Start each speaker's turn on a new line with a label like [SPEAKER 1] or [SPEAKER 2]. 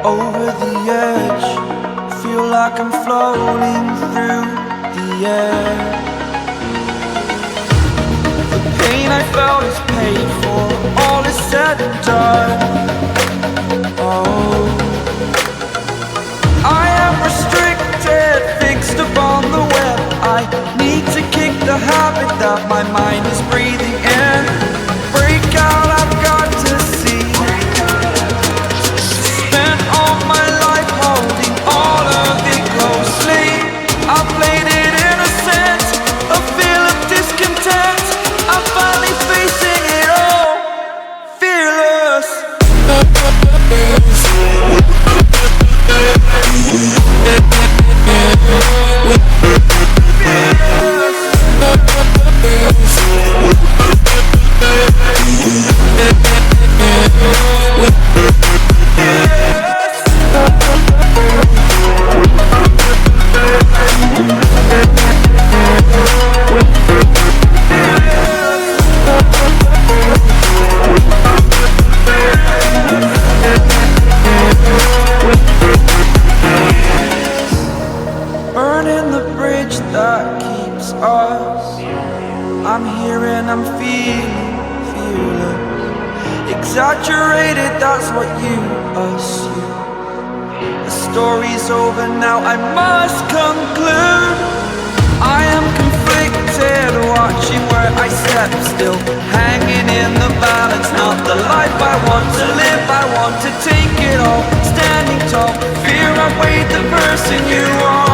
[SPEAKER 1] over the edge. Feel like I'm floating through the air. The pain I felt is paid for, all is said and done. Oh, I am restricted, fixed upon the web. I need to kick the habit that my mind is breathing in. Break out, I've got to see. Spent all my life holding all of it closely. I played it innocent, a feel of discontent. I'm finally facing it all, fearless. Burning the bridge that keeps us. I'm here and I'm feeling fearless. Exaggerated, that's what you assume. The story's over now, I must conclude. I am conflicted, watching where I step still, hanging in the balance. Not the life I want to live, I want to take it all. Standing tall, fear I weighed the person you are.